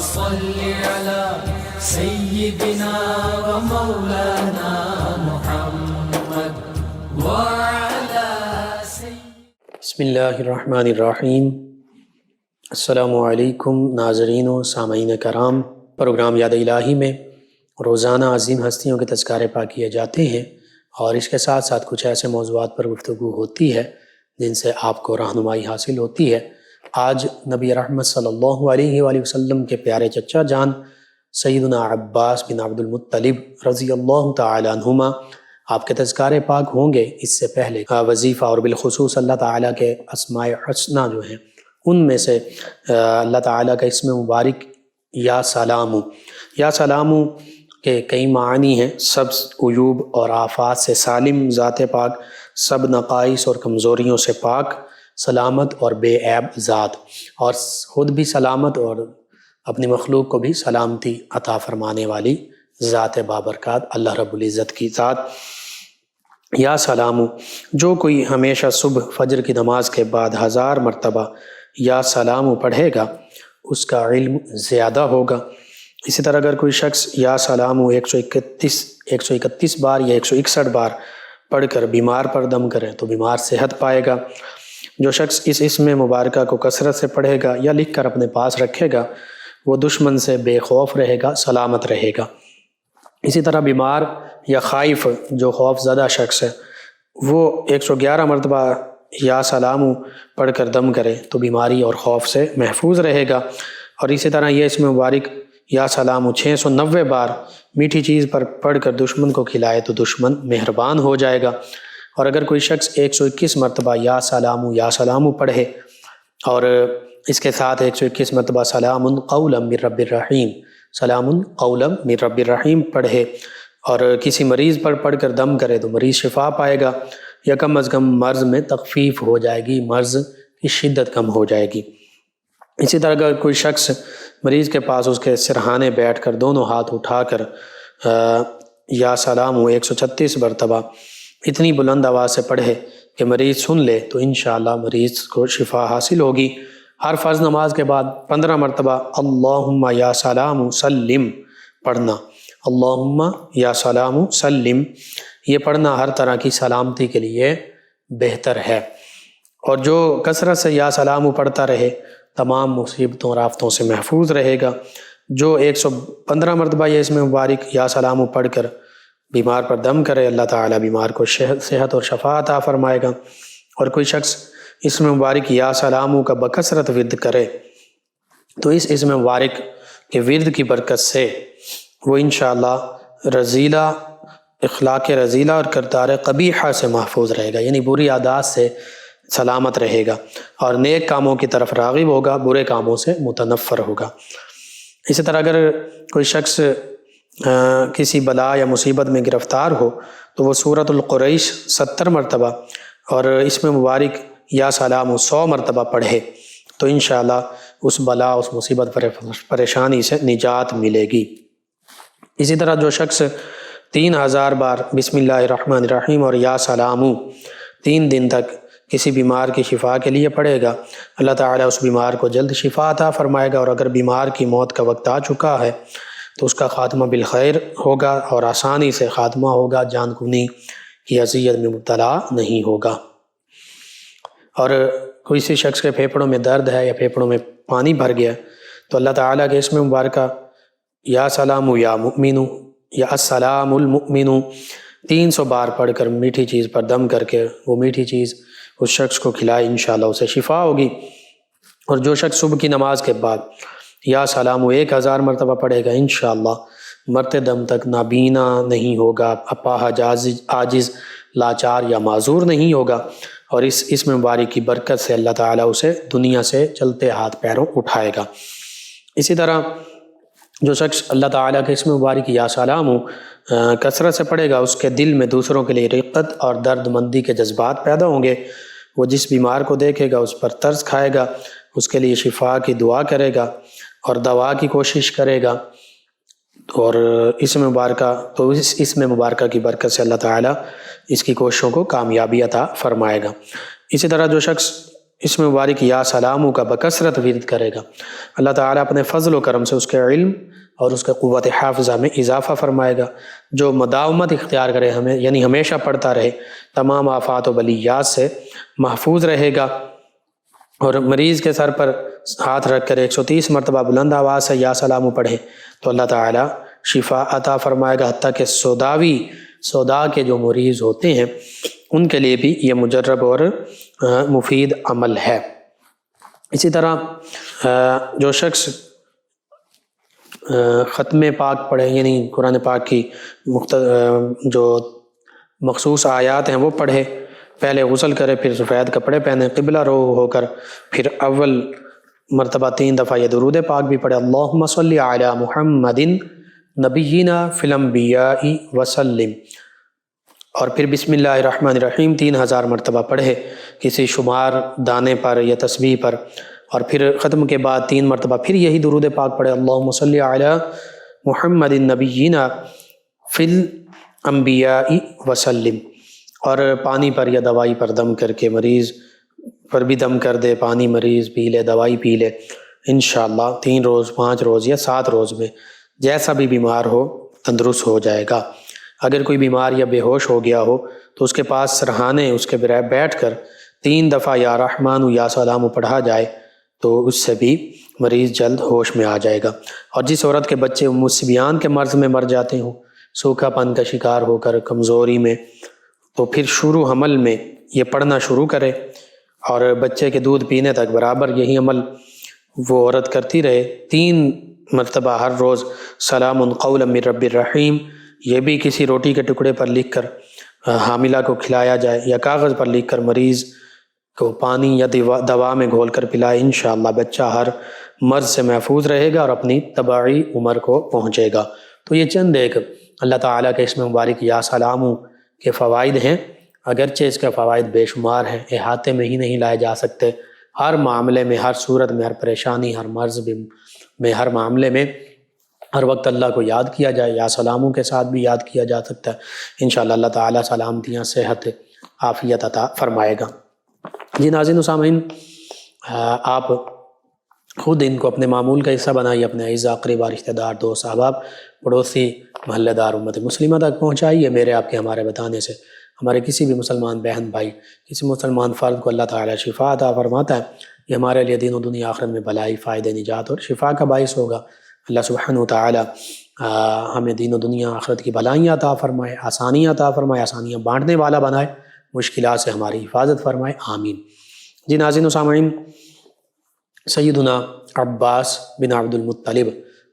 صل على سيدنا ومولانا محمد وعلى بسم اللہ الرحمن الرحیم۔ السلام علیکم ناظرین و سامعین کرام۔ پروگرام یاد الہی میں روزانہ عظیم ہستیوں کے تذکارے پاک کیے جاتے ہیں اور اس کے ساتھ ساتھ کچھ ایسے موضوعات پر گفتگو ہوتی ہے جن سے آپ کو رہنمائی حاصل ہوتی ہے۔ آج نبی رحمت صلی اللہ علیہ وآلہ وسلم کے پیارے چچا جان سیدنا عباس بن عبد المطلب رضی اللہ تعالی عنہما آپ کے تذکارے پاک ہوں گے۔ اس سے پہلے وظیفہ اور بالخصوص اللہ تعالیٰ کے اسماء حسنہ جو ہیں ان میں سے اللہ تعالیٰ کا اسم مبارک یا سلامو کے کئی معنی ہیں۔ سب عیوب اور آفات سے سالم ذات پاک، سب نقائص اور کمزوریوں سے پاک، سلامت اور بے عیب ذات، اور خود بھی سلامت اور اپنی مخلوق کو بھی سلامتی عطا فرمانے والی ذات بابرکات اللہ رب العزت کی ذات۔ یا سلامو، جو کوئی ہمیشہ صبح فجر کی نماز کے بعد 1000 مرتبہ یا سلامو پڑھے گا اس کا علم زیادہ ہوگا۔ اسی طرح اگر کوئی شخص یا سلامو 131 بار یا 161 بار پڑھ کر بیمار پر دم کرے تو بیمار صحت پائے گا۔ جو شخص اس اسم مبارکہ کو کثرت سے پڑھے گا یا لکھ کر اپنے پاس رکھے گا وہ دشمن سے بے خوف رہے گا، سلامت رہے گا۔ اسی طرح بیمار یا خائف جو خوف زدہ شخص ہے وہ 111 مرتبہ یا سلامو پڑھ کر دم کرے تو بیماری اور خوف سے محفوظ رہے گا۔ اور اسی طرح یہ اسم مبارک یا سلامو 690 بار میٹھی چیز پر پڑھ کر دشمن کو کھلائے تو دشمن مہربان ہو جائے گا۔ اور اگر کوئی شخص 121 مرتبہ یا سلامو پڑھے اور اس کے ساتھ 121 مرتبہ سلام قولا من رب الرحیم، سلام قولا من رب الرحیم پڑھے اور کسی مریض پر پڑھ کر دم کرے تو مریض شفا پائے گا یا کم از کم مرض میں تخفیف ہو جائے گی، مرض کی شدت کم ہو جائے گی۔ اسی طرح اگر کوئی شخص مریض کے پاس اس کے سرہانے بیٹھ کر دونوں ہاتھ اٹھا کر یا سلامو 136 مرتبہ اتنی بلند آواز سے پڑھے کہ مریض سن لے تو انشاءاللہ مریض کو شفا حاصل ہوگی۔ ہر فرض نماز کے بعد 15 مرتبہ اللہم یا سلام سلم پڑھنا، اللہم یا سلام سلم، یہ پڑھنا ہر طرح کی سلامتی کے لیے بہتر ہے۔ اور جو کثرت سے یا سلام پڑھتا رہے تمام مصیبتوں اور آفتوں سے محفوظ رہے گا۔ جو 115 مرتبہ یہ اسم مبارک یا سلام پڑھ کر بیمار پر دم کرے اللہ تعالیٰ بیمار کو صحت اور شفا عطا فرمائے گا۔ اور کوئی شخص اسم مبارک یا سلامو کا بکثرت ورد کرے تو اس اسم مبارک کے ورد کی برکت سے وہ انشاءاللہ رذیلہ، اخلاق رذیلہ اور کردار قبیحہ سے محفوظ رہے گا، یعنی بری عادات سے سلامت رہے گا اور نیک کاموں کی طرف راغب ہوگا، برے کاموں سے متنفر ہوگا۔ اسی طرح اگر کوئی شخص کسی بلا یا مصیبت میں گرفتار ہو تو وہ سورۃ القریش 70 مرتبہ اور اسم مبارک یا سلام 100 مرتبہ پڑھے تو انشاءاللہ اس بلا، اس مصیبت پریشانی سے نجات ملے گی۔ اسی طرح جو شخص 3000 بار بسم اللہ الرحمن الرحیم اور یا سلامو 3 دن تک کسی بیمار کی شفا کے لیے پڑھے گا اللہ تعالیٰ اس بیمار کو جلد شفا عطا فرمائے گا۔ اور اگر بیمار کی موت کا وقت آ چکا ہے تو اس کا خاتمہ بالخیر ہوگا اور آسانی سے خاتمہ ہوگا، جان کنی کی اذیت میں مبتلا نہیں ہوگا۔ اور کوئی سی شخص کے پھیپھڑوں میں درد ہے یا پھیپھڑوں میں پانی بھر گیا تو اللہ تعالیٰ کے اسم مبارکہ یا سلام یا مؤمنو یا السلام المؤمنو 300 بار پڑھ کر میٹھی چیز پر دم کر کے وہ میٹھی چیز اس شخص کو کھلائے انشاءاللہ اسے شفا ہوگی۔ اور جو شخص صبح کی نماز کے بعد یا سلام 1000 مرتبہ پڑھے گا انشاءاللہ مرتے دم تک نابینا نہیں ہوگا، اپاہج، عاجز، لاچار یا معذور نہیں ہوگا۔ اور اس اسم مبارک کی برکت سے اللہ تعالیٰ اسے دنیا سے چلتے ہاتھ پیروں اٹھائے گا۔ اسی طرح جو شخص اللہ تعالیٰ کے اسم مبارک یا سلام کثرت سے پڑھے گا اس کے دل میں دوسروں کے لیے رقت اور درد مندی کے جذبات پیدا ہوں گے۔ وہ جس بیمار کو دیکھے گا اس پر ترس کھائے گا، اس کے لیے شفا کی دعا کرے گا اور دوا کی کوشش کرے گا۔ اور اس اسم مبارکہ کی برکت سے اللہ تعالیٰ اس کی کوششوں کو کامیابی عطا فرمائے گا۔ اسی طرح جو شخص اسم مبارک یا سلامو کا بکثرت ورد کرے گا، اللہ تعالیٰ اپنے فضل و کرم سے اس کے علم اور اس کے قوت حافظہ میں اضافہ فرمائے گا۔ جو مداومت اختیار کرے ہمیں، یعنی ہمیشہ پڑھتا رہے، تمام آفات و بلیات سے محفوظ رہے گا۔ اور مریض کے سر پر ہاتھ رکھ کر 130 مرتبہ بلند آواز سے یا سلامو پڑھے تو اللہ تعالیٰ شفا عطا فرمائے گا، حتیٰ کہ سودا کے جو مریض ہوتے ہیں ان کے لیے بھی یہ مجرب اور مفید عمل ہے۔ اسی طرح جو شخص ختم پاک پڑھے، یعنی قرآن پاک کی جو مخصوص آیات ہیں وہ پڑھے، پہلے غسل کرے، پھر سفید کپڑے پہنے، قبلہ رو ہو کر پھر اول مرتبہ 3 دفعہ یہ درود پاک بھی پڑھے، اللہم صلی علی محمد نبینا فی الانبیاء وسلم، اور پھر بسم اللہ الرحمن الرحیم 3000 مرتبہ پڑھے کسی شمار دانے پر یا تسبیح پر، اور پھر ختم کے بعد 3 مرتبہ پھر یہی درود پاک پڑھے، اللہم صلی علی محمد نبینا فی الانبیاء وسلم، اور پانی پر یا دوائی پر دم کر کے، مریض پر بھی دم کر دے، پانی مریض پی لے، دوائی پی لے، انشاءاللہ 3 روز 5 روز یا 7 روز میں جیسا بھی بیمار ہو تندرست ہو جائے گا۔ اگر کوئی بیمار یا بے ہوش ہو گیا ہو تو اس کے پاس سرہانے اس کے بیٹھ کر 3 دفعہ یا رحمان یا سلام پڑھا جائے تو اس سے بھی مریض جلد ہوش میں آ جائے گا۔ اور جس عورت کے بچے ام الصبیان کے مرض میں مر جاتے ہوں، سوکھا پن کا شکار ہو کر کمزوری میں، تو پھر شروع حمل میں یہ پڑھنا شروع کرے اور بچے کے دودھ پینے تک برابر یہی عمل وہ عورت کرتی رہے، 3 مرتبہ ہر روز سلام قولا من رب الرحیم، یہ بھی کسی روٹی کے ٹکڑے پر لکھ کر حاملہ کو کھلایا جائے یا کاغذ پر لکھ کر مریض کو پانی یا دوا میں گھول کر پلائے، انشاءاللہ بچہ ہر مرض سے محفوظ رہے گا اور اپنی طبعی عمر کو پہنچے گا۔ تو یہ چند ایک اللہ تعالیٰ کے اسم مبارک یا سلامو کے فوائد ہیں، اگرچہ اس کے فوائد بے شمار ہیں، احاطے میں ہی نہیں لائے جا سکتے۔ ہر معاملے میں، ہر صورت میں، ہر پریشانی، ہر مرض میں، ہر معاملے میں ہر وقت اللہ کو یاد کیا جائے، یا سلاموں کے ساتھ بھی یاد کیا جا سکتا ہے۔ انشاءاللہ اللہ تعالیٰ سلامتیاں، صحت، عافیت عطا فرمائے گا۔ جی ناظرین و سامعین، آپ خود ان کو اپنے معمول کا حصہ بنائیے، اپنے اعزاء، اقربا، رشتہ دار، دوست، احباب، پڑوسی، محلہ دار، امت مسلمہ تک پہنچائیے۔ میرے آپ کے ہمارے بتانے سے ہمارے کسی بھی مسلمان بہن بھائی، کسی مسلمان فرد کو اللہ تعالیٰ شفا عطا فرماتا ہے، یہ ہمارے لیے دین و دنیا آخرت میں بھلائی، فائدے، نجات اور شفا کا باعث ہوگا۔ اللہ سبحانہ و تعالیٰ ہمیں دین و دنیا آخرت کی بھلائیاں عطا فرمائے، آسانیاں عطا فرمائے، آسانیاں بانٹنے والا بنائے، مشکلات سے ہماری حفاظت فرمائے، آمین۔ جی ناظرین و سامعین، سیدنا عباس بن عبد المطلب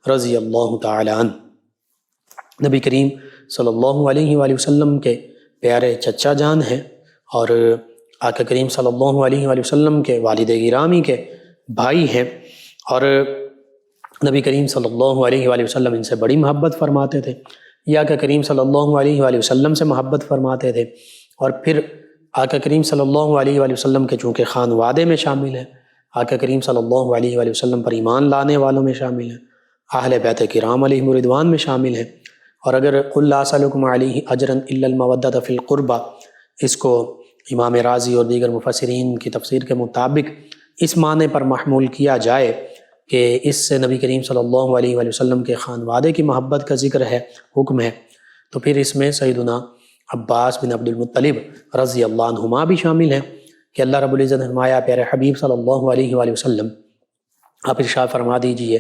رضی اللہ تعالی عنہ نبی کریم صلی اللہ علیہ وآلہ وسلم کے پیارے چچا جان ہیں، اور آقا کریم صلی اللہ علیہ وآلہ وسلم کے والد گرامی کے بھائی ہیں، اور نبی کریم صلی اللہ علیہ وآلہ وسلم ان سے بڑی محبت فرماتے تھے، یا آقا کریم صلی اللہ علیہ وآلہ وسلم سے محبت فرماتے تھے، اور پھر آقا کریم صلی اللہ علیہ وآلہ وسلم کے چونکہ خانوادے میں شامل ہیں، آقا کریم صلی اللہ علیہ وآلہ وسلم پر ایمان لانے والوں میں شامل ہیں، اہل بیت کرام علیہم رضوان میں شامل ہیں، اور اگر قل لا اسألکم علیہ اجرا الا المودۃ فی القربہ، اس کو امام رازی اور دیگر مفسرین کی تفسیر کے مطابق اس معنی پر محمول کیا جائے کہ اس سے نبی کریم صلی اللہ علیہ وآلہ وسلم کے خانوادے کی محبت کا ذکر ہے، حکم ہے، تو پھر اس میں سیدنا عباس بن عبد المطلب رضی اللہ عنہما بھی شامل ہیں کہ اللہ رب العزت نے فرمایا، پیارے حبیب صلی اللہ علیہ وآلہ وسلم آپ ارشاد فرما دیجئے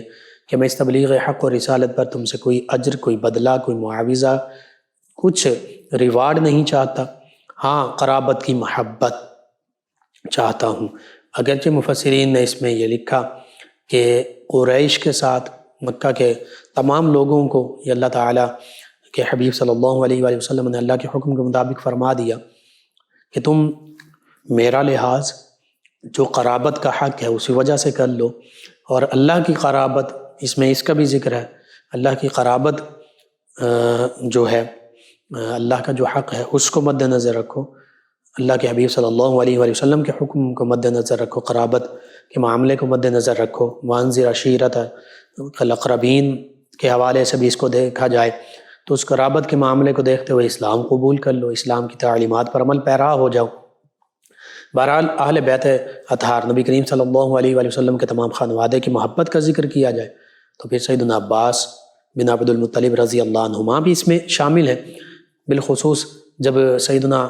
کہ میں اس تبلیغ حق اور رسالت پر تم سے کوئی اجر، کوئی بدلہ، کوئی معاوضہ، کچھ ریوارڈ نہیں چاہتا، ہاں قرابت کی محبت چاہتا ہوں۔ اگرچہ مفسرین نے اس میں یہ لکھا کہ قریش کے ساتھ مکہ کے تمام لوگوں کو یہ اللہ تعالیٰ کہ حبیب صلی اللہ علیہ وآلہ وسلم نے اللہ کے حکم کے مطابق فرما دیا کہ تم میرا لحاظ جو قرابت کا حق ہے اسی وجہ سے کر لو، اور اللہ کی قرابت، اس میں اس کا بھی ذکر ہے، اللہ کی قرابت جو ہے، اللہ کا جو حق ہے اس کو مد نظر رکھو، اللہ کے حبیب صلی اللہ علیہ وآلہ وسلم کے حکم کو مد نظر رکھو، قرابت کے معاملے کو مد نظر رکھو، وانذر عشیرتک الاقربین کے حوالے سے بھی اس کو دیکھا جائے تو اس قرابت کے معاملے کو دیکھتے ہوئے اسلام قبول کر لو، اسلام کی تعلیمات پر عمل پیرا ہو جاؤ۔ بہرحال اہل بیت اطہار نبی کریم صلی اللہ علیہ وآلہ وسلم کے تمام خانوادے کی محبت کا ذکر کیا جائے تو پھر سیدنا عباس بن عبد المطلب رضی اللہ عنہما بھی اس میں شامل ہیں۔ بالخصوص جب سیدنا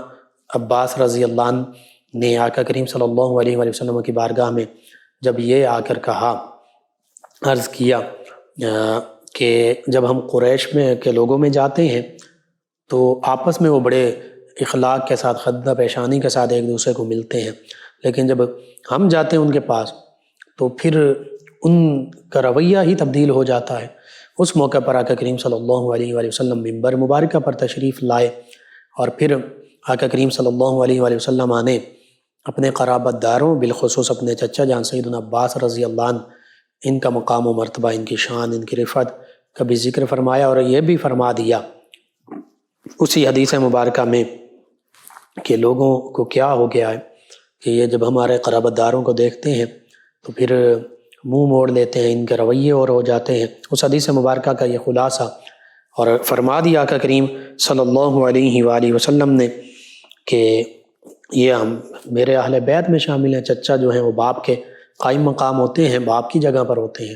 عباس رضی اللہ عنہ نے آقا کریم صلی اللہ علیہ وآلہ وسلم کی بارگاہ میں جب یہ آ کر کہا، عرض کیا کہ جب ہم قریش میں کے لوگوں میں جاتے ہیں تو آپس میں وہ بڑے اخلاق کے ساتھ، خدہ پیشانی کے ساتھ ایک دوسرے کو ملتے ہیں، لیکن جب ہم جاتے ہیں ان کے پاس تو پھر ان کا رویہ ہی تبدیل ہو جاتا ہے۔ اس موقع پر آقا کریم صلی اللہ علیہ وآلہ وسلم منبر مبارکہ پر تشریف لائے اور پھر آقا کریم صلی اللہ علیہ وآلہ وسلم نے اپنے قرابت داروں بالخصوص اپنے چچا جان سیدنا عباس رضی اللہ عنہ، ان کا مقام و مرتبہ، ان کی شان، ان کی رفعت کا بھی ذکر فرمایا، اور یہ بھی فرما دیا اسی حدیث مبارکہ میں کہ لوگوں کو کیا ہو گیا ہے کہ یہ جب ہمارے قرابت داروں کو دیکھتے ہیں تو پھر منہ موڑ لیتے ہیں، ان کے رویے اور ہو جاتے ہیں۔ اس حدیث مبارکہ کا یہ خلاصہ اور فرما دیا آقا کریم صلی اللہ علیہ وآلہ وسلم نے کہ یہ ہم میرے اہل بیت میں شامل ہیں۔ چچا جو ہیں وہ باپ کے قائم مقام ہوتے ہیں، باپ کی جگہ پر ہوتے ہیں،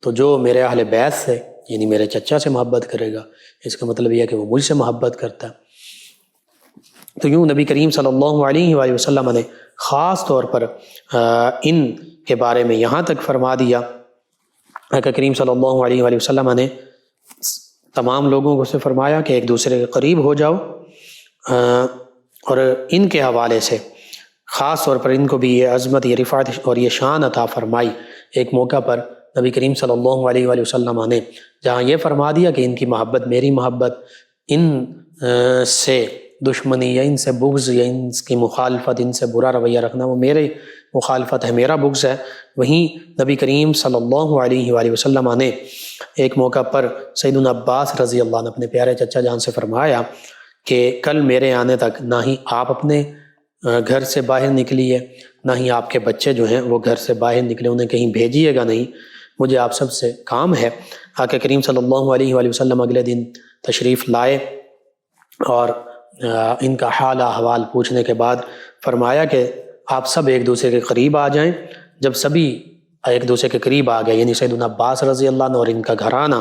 تو جو میرے اہل بیت سے یعنی میرے چچا سے محبت کرے گا، اس کا مطلب یہ ہے کہ وہ مجھ سے محبت کرتا ہے۔ تو یوں نبی کریم صلی اللہ علیہ وآلہ وسلم نے خاص طور پر ان کے بارے میں یہاں تک فرما دیا، آقا کریم صلی اللہ علیہ وآلہ وسلم نے تمام لوگوں کو سے فرمایا کہ ایک دوسرے کے قریب ہو جاؤ، اور ان کے حوالے سے خاص طور پر ان کو بھی یہ عظمت، یہ رفعت اور یہ شان عطا فرمائی۔ ایک موقع پر نبی کریم صلی اللہ علیہ وآلہ وسلم نے جہاں یہ فرما دیا کہ ان کی محبت میری محبت، ان سے دشمنی یا ان سے بغض یا ان کی مخالفت، ان سے برا رویہ رکھنا وہ میرے مخالفت ہے، میرا بغض ہے، وہیں نبی کریم صلی اللہ علیہ وآلہ وسلم نے ایک موقع پر سیدنا عباس رضی اللہ عنہ اپنے پیارے چچا جان سے فرمایا کہ کل میرے آنے تک نہ ہی آپ اپنے گھر سے باہر نکلیے، نہ ہی آپ کے بچے جو ہیں وہ گھر سے باہر نکلے، انہیں کہیں بھیجیے گا نہیں، مجھے آپ سب سے کام ہے۔ آقا کریم صلی اللہ علیہ وآلہ وسلم اگلے دن تشریف لائے اور ان کا حال احوال پوچھنے کے بعد فرمایا کہ آپ سب ایک دوسرے کے قریب آ جائیں۔ جب سبھی ایک دوسرے کے قریب آ گئے، یعنی سیدنا عباس رضی اللہ عنہ اور ان کا گھرانہ،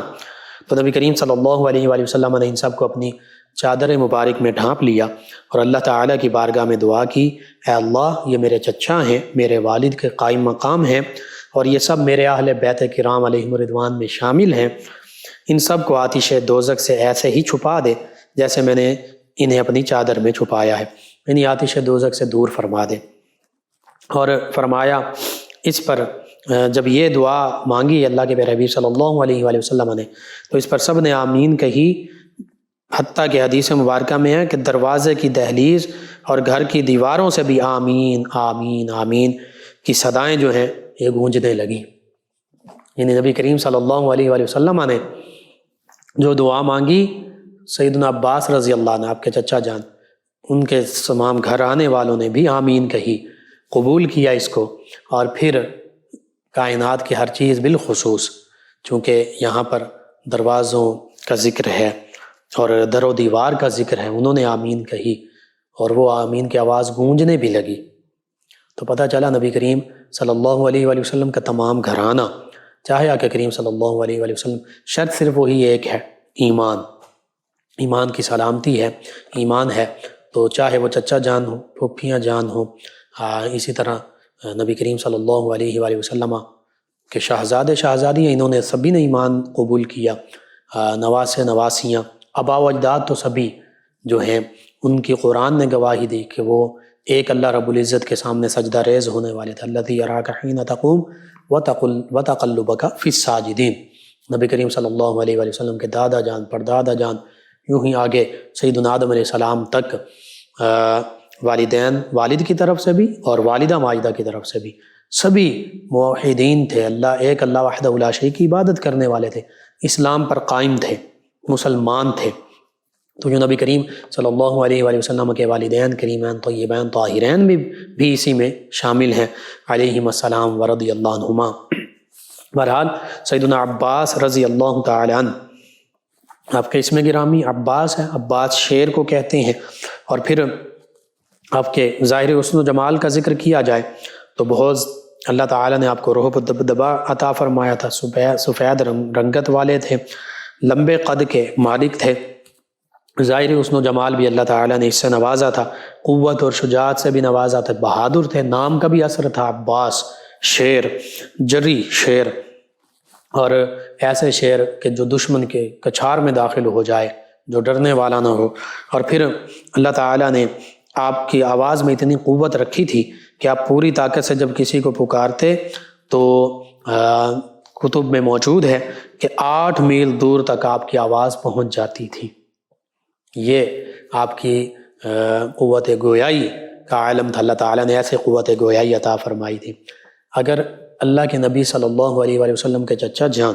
تو نبی کریم صلی اللہ علیہ وآلہ وسلم نے ان سب کو اپنی چادر مبارک میں ڈھانپ لیا اور اللہ تعالیٰ کی بارگاہ میں دعا کی، اے اللہ یہ میرے چچا ہیں، میرے والد کے قائم مقام ہیں، اور یہ سب میرے اہل بیت کرام علیہم الرضوان میں شامل ہیں، ان سب کو آتش دوزخ سے ایسے ہی چھپا دے جیسے میں نے انہیں اپنی چادر میں چھپایا ہے، یعنی آتش دوزخ سے دور فرما دے۔ اور فرمایا اس پر جب یہ دعا مانگی اللہ کے پیارے حبیب صلی اللہ علیہ وآلہ وسلم نے، تو اس پر سب نے آمین کہی، حتیٰ کہ حدیث مبارکہ میں ہے کہ دروازے کی دہلیز اور گھر کی دیواروں سے بھی آمین آمین آمین کی صدائیں جو ہیں یہ گونجنے لگیں۔ یعنی نبی کریم صلی اللہ علیہ وآلہ وسلم نے جو دعا مانگی، سیدنا عباس رضی اللہ عنہ آپ کے چچا جان، ان کے تمام گھر آنے والوں نے بھی آمین کہی، قبول کیا اس کو، اور پھر کائنات کی ہر چیز بالخصوص چونکہ یہاں پر دروازوں کا ذکر ہے اور در و دیوار کا ذکر ہے، انہوں نے آمین کہی اور وہ آمین کی آواز گونجنے بھی لگی، تو پتہ چلا نبی کریم صلی اللہ علیہ وآلہ وسلم کا تمام گھرانہ، چاہے آقا کریم صلی اللہ علیہ وآلہ وسلم، شرط صرف وہی ایک ہے، ایمان کی سلامتی ہے، ایمان ہے، تو چاہے وہ چچا جان ہو، پھوپھیاں جان ہو، اسی طرح نبی کریم صلی اللہ علیہ وآلہ وسلم کے شہزادے شہزادیاں، انہوں نے سبھی نے ایمان قبول کیا، نواسے نواسیاں، آبا و اجداد تو سبھی جو ہیں ان کی قرآن نے گواہی دی کہ وہ ایک اللہ رب العزت کے سامنے سجدہ ریز ہونے والے تھے، الذی یراک حین تقوم وتقلبک فی الساجدین۔ نبی کریم صلی اللہ علیہ وآلہ وسلم کے دادا جان، پردادا جان، یوں ہی آگے سیدنا آدم علیہ السلام تک، والدین، والد کی طرف سے بھی اور والدہ ماجدہ کی طرف سے بھی، سبھی موحدین تھے، اللہ ایک اللہ وحدہ لا شریک کی عبادت کرنے والے تھے، اسلام پر قائم تھے، مسلمان تھے۔ تو جو نبی کریم صلی اللہ علیہ وآلہ وسلم کے والدین کریمین طیبین طاہرین بھی اسی میں شامل ہیں علیہم السلام ورضی اللہ عنہما۔ بہرحال سیدنا عباس رضی اللہ تعالی عنہ، آپ کے اسم گرامی عباس ہے، عباس شیر کو کہتے ہیں، اور پھر آپ کے ظاہری حسن و جمال کا ذکر کیا جائے تو بہت اللہ تعالیٰ نے آپ کو روح دبدبا عطا فرمایا تھا، سفید رنگت والے تھے، لمبے قد کے مالک تھے، ظاہری حسن و جمال بھی اللہ تعالیٰ نے اس سے نوازا تھا، قوت اور شجاعت سے بھی نوازا تھا، بہادر تھے، نام کا بھی اثر تھا عباس، شیر، جری شیر، اور ایسے شیر کہ جو دشمن کے کچھار میں داخل ہو جائے، جو ڈرنے والا نہ ہو۔ اور پھر اللہ تعالیٰ نے آپ کی آواز میں اتنی قوت رکھی تھی کہ آپ پوری طاقت سے جب کسی کو پکارتے تو کتب میں موجود ہے کہ 8 میل دور تک آپ کی آواز پہنچ جاتی تھی۔ یہ آپ کی قوت گویائی کا عالم تھا، اللہ تعالیٰ نے ایسے قوت گویائی عطا فرمائی تھی۔ اگر اللہ کے نبی صلی اللہ علیہ وآلہ وسلم کے چچا جان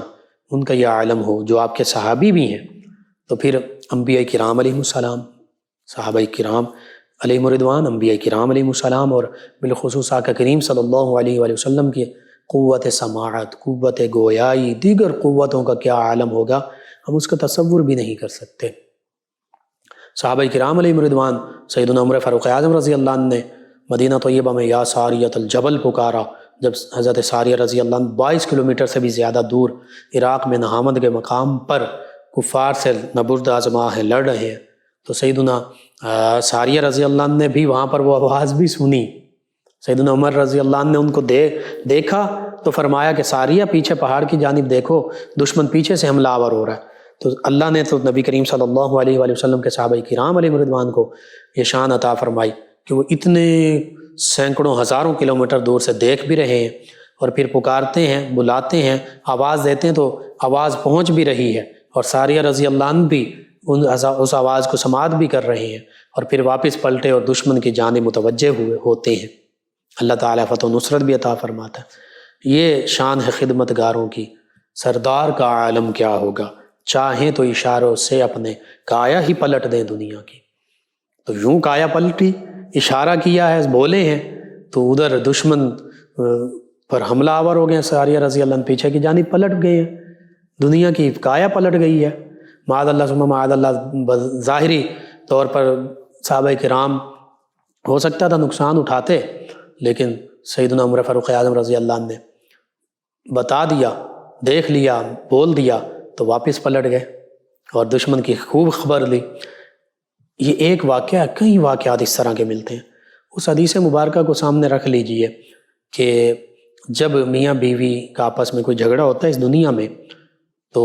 ان کا یہ عالم ہو جو آپ کے صحابی بھی ہیں، تو پھر انبیاء کرام علیہ السلام، صحابہ کرام علیہ رضوان، انبیاء کرام علیہ السلام، اور بالخصوص آقا کریم صلی اللہ علیہ وآلہ وسلم کی قوت سماعت، قوت گویائی، دیگر قوتوں کا کیا عالم ہوگا، ہم اس کا تصور بھی نہیں کر سکتے۔ صحابہ کرام علیہ رضوان، سیدنا عمر فاروق اعظم رضی اللہ عنہ نے مدینہ طیبہ میں یا ساریۃ الجبل پکارا، جب حضرت ساریہ رضی اللہ عنہ 22 کلومیٹر سے بھی زیادہ دور عراق میں نہامند کے مقام پر کفار سے نبرد آزما ہے، لڑ رہے ہیں، تو سیدنا ساریہ رضی اللہ عنہ نے بھی وہاں پر وہ آواز بھی سنی۔ سیدنا عمر رضی اللہ عنہ نے ان کو دیکھا تو فرمایا کہ ساریہ پیچھے پہاڑ کی جانب دیکھو، دشمن پیچھے سے حملہ آور ہو رہا ہے۔ تو اللہ نے تو نبی کریم صلی اللہ علیہ وآلہ وسلم کے صحابہ کرام علیہ رضوان کو یہ شان عطا فرمائی کہ وہ اتنے سینکڑوں ہزاروں کلومیٹر دور سے دیکھ بھی رہے ہیں، اور پھر پکارتے ہیں، بلاتے ہیں، آواز دیتے ہیں تو آواز پہنچ بھی رہی ہے، اور ساریہ رضی اللہ عنہ بھی اس آواز کو سماعت بھی کر رہے ہیں، اور پھر واپس پلٹے اور دشمن کی جانب متوجہ ہوتے ہیں۔ اللہ تعالیٰ فتح و نصرت بھی عطا فرماتا ہے۔ یہ شان ہے خدمت گاروں کی۔ سردار کا عالم کیا ہوگا، چاہیں تو اشاروں سے اپنے کایا ہی پلٹ دیں دنیا کی۔ تو یوں کایا پلٹی، اشارہ کیا ہے، بولے ہیں تو ادھر دشمن پر حملہ آور ہو گئے، ساریہ رضی اللہ عنہ پیچھے کی جانب پلٹ گئے ہیں، دنیا کی کایا پلٹ گئی ہے۔ معاذ اللہ ثم معاذ اللہ، ظاہری طور پر صحابہ کرام ہو سکتا تھا نقصان اٹھاتے، لیکن سیدنا عمر فاروق اعظم رضی اللہ عنہ نے بتا دیا، دیکھ لیا، بول دیا تو واپس پلٹ گئے اور دشمن کی خوب خبر لی۔ یہ ایک واقعہ، کئی واقعات اس طرح کے ملتے ہیں۔ اس حدیث مبارکہ کو سامنے رکھ لیجئے کہ جب میاں بیوی کا آپس میں کوئی جھگڑا ہوتا ہے اس دنیا میں، تو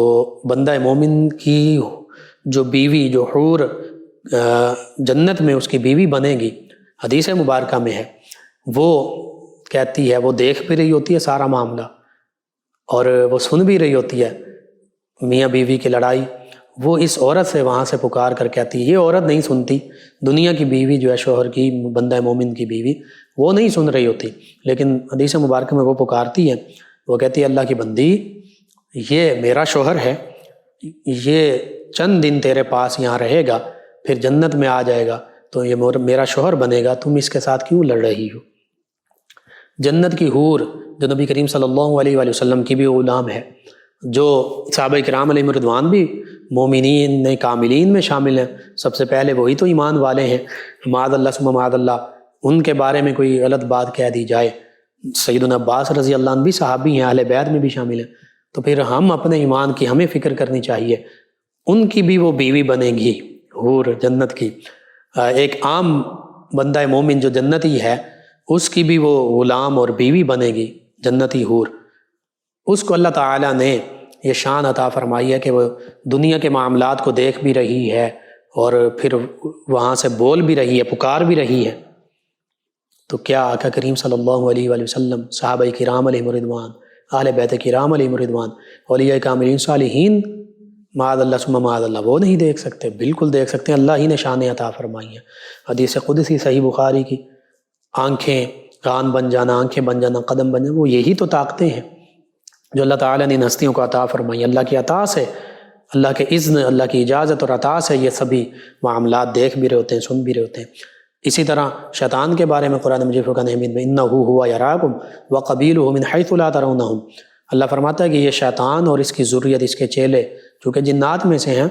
بندہ مومن کی جو بیوی، جو حور جنت میں اس کی بیوی بنے گی، حدیث مبارکہ میں ہے، وہ کہتی ہے، وہ دیکھ بھی رہی ہوتی ہے سارا معاملہ، اور وہ سن بھی رہی ہوتی ہے میاں بیوی کی لڑائی۔ وہ اس عورت سے وہاں سے پکار کر کہتی ہے، یہ عورت نہیں سنتی، دنیا کی بیوی جو ہے شوہر کی، بندہ مومن کی بیوی، وہ نہیں سن رہی ہوتی، لیکن حدیث مبارکہ میں وہ پکارتی ہے، وہ کہتی ہے، اللہ کی بندی، یہ میرا شوہر ہے، یہ چند دن تیرے پاس یہاں رہے گا، پھر جنت میں آ جائے گا، تو یہ میرا شوہر بنے گا، تم اس کے ساتھ کیوں لڑ رہی ہو؟ جنت کی حور جو نبی کریم صلی اللہ علیہ وآلہ وسلم کی بھی غلام ہے، جو صحابہ کرام علیہ رضوان بھی مومنین کاملین میں شامل ہیں، سب سے پہلے وہی تو ایمان والے ہیں، معاذ اللہ ثم معاذ اللہ ان کے بارے میں کوئی غلط بات کہہ دی جائے۔ سیدنا عباس رضی اللہ عنہ بھی صحابی ہیں، اہل بیت میں بھی شامل ہیں، تو پھر ہم اپنے ایمان کی ہمیں فکر کرنی چاہیے، ان کی بھی وہ بیوی بنے گی حور جنت کی۔ ایک عام بندہ مومن جو جنتی ہے، اس کی بھی وہ غلام اور بیوی بنے گی جنتی حور۔ اس کو اللہ تعالیٰ نے یہ شان عطا فرمائی ہے کہ وہ دنیا کے معاملات کو دیکھ بھی رہی ہے اور پھر وہاں سے بول بھی رہی ہے، پکار بھی رہی ہے۔ تو کیا آقا کریم صلی اللہ علیہ وآلہ وسلم، صحابہ کرام علیہ رضوان، اہل بیت کرام علیہ رضوان، اولیاء کاملین صالحین، معاذ اللہ ثم معاذ اللہ، وہ نہیں دیکھ سکتے؟ بالکل دیکھ سکتے ہیں، اللہ ہی نے شان عطا فرمائی ہیں۔ حدیث قدسی صحیح بخاری کی، آنکھیں کان بن جانا، آنکھیں بن جانا، قدم بن جانا، وہ یہی تو طاقتیں ہیں جو اللہ تعالیٰ نے ان ہستیوں کو عطا فرمائی۔ اللہ کی عطا سے، اللہ کے اذن، اللہ کی اجازت اور عطا سے یہ سبھی معاملات دیکھ بھی رہے ہوتے ہیں، سن بھی رہے ہوتے ہیں۔ اسی طرح شیطان کے بارے میں قرآن مجید فرقان حمید میں انہ ہوا یراکم وقبیلہ من حیث لا ترونہم، اللہ فرماتا ہے کہ یہ شیطان اور اس کی ذریت، اس کے چیلے، چونکہ جنات میں سے ہیں،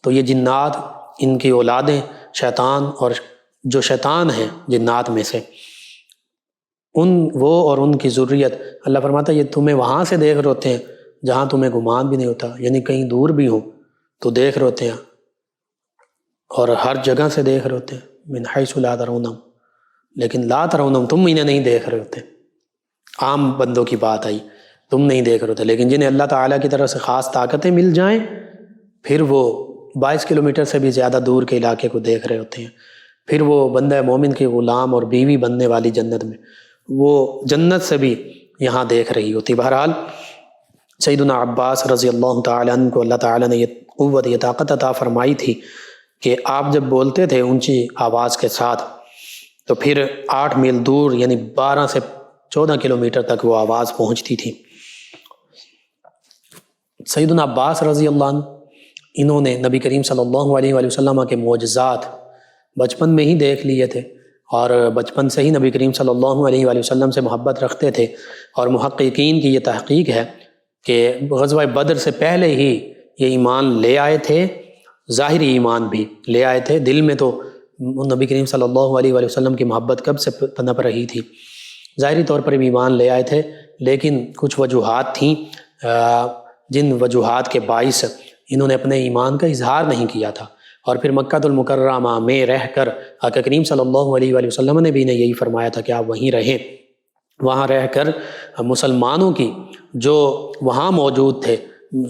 تو یہ جنات، ان کی اولادیں، شیطان اور جو شیطان ہیں جنات میں سے، وہ اور ان کی ذریت، اللہ فرماتا ہے یہ تمہیں وہاں سے دیکھ رہے ہوتے ہیں جہاں تمہیں گمان بھی نہیں ہوتا، یعنی کہیں دور بھی ہو تو دیکھ رہے ہوتے ہیں، اور ہر جگہ سے دیکھ رہے ہوتے ہیں، من حیث لا ترونہم، لیکن لا ترونہم تم انہیں نہیں دیکھ رہے ہوتے۔ عام بندوں کی بات آئی، تم نہیں دیکھ رہے ہوتے، لیکن جنہیں اللہ تعالیٰ کی طرف سے خاص طاقتیں مل جائیں پھر وہ 22 کلومیٹر سے بھی زیادہ دور کے علاقے کو دیکھ رہے ہوتے ہیں۔ پھر وہ بندہ مومن کے غلام اور بیوی بننے والی جنت میں، وہ جنت سے بھی یہاں دیکھ رہی ہوتی۔ بہرحال سیدنا عباس رضی اللہ تعالیٰ عنہ کو اللہ تعالیٰ نے یہ قوت، یہ طاقت عطا فرمائی تھی کہ آپ جب بولتے تھے اونچی آواز کے ساتھ تو پھر 8 میل دور یعنی 12 سے 14 کلومیٹر تک وہ آواز پہنچتی تھی۔ سیدنا عباس رضی اللہ عنہ، انہوں نے نبی کریم صلی اللہ علیہ وآلہ وسلم کے معجزات بچپن میں ہی دیکھ لیے تھے، اور بچپن سے ہی نبی کریم صلی اللہ علیہ وآلہ وسلم سے محبت رکھتے تھے، اور محققین کی یہ تحقیق ہے کہ غزوہ بدر سے پہلے ہی یہ ایمان لے آئے تھے، ظاہری ایمان بھی لے آئے تھے، دل میں تو نبی کریم صلی اللہ علیہ وآلہ وسلم کی محبت کب سے پنپ رہی تھی، ظاہری طور پر بھی ایمان لے آئے تھے، لیکن کچھ وجوہات تھیں جن وجوہات کے باعث انہوں نے اپنے ایمان کا اظہار نہیں کیا تھا، اور پھر مکہ المکرمہ میں رہ کر آقا کریم صلی اللہ علیہ وآلہ وسلم نے بھی یہی فرمایا تھا کہ آپ وہیں رہیں، وہاں رہ کر مسلمانوں کی جو وہاں موجود تھے،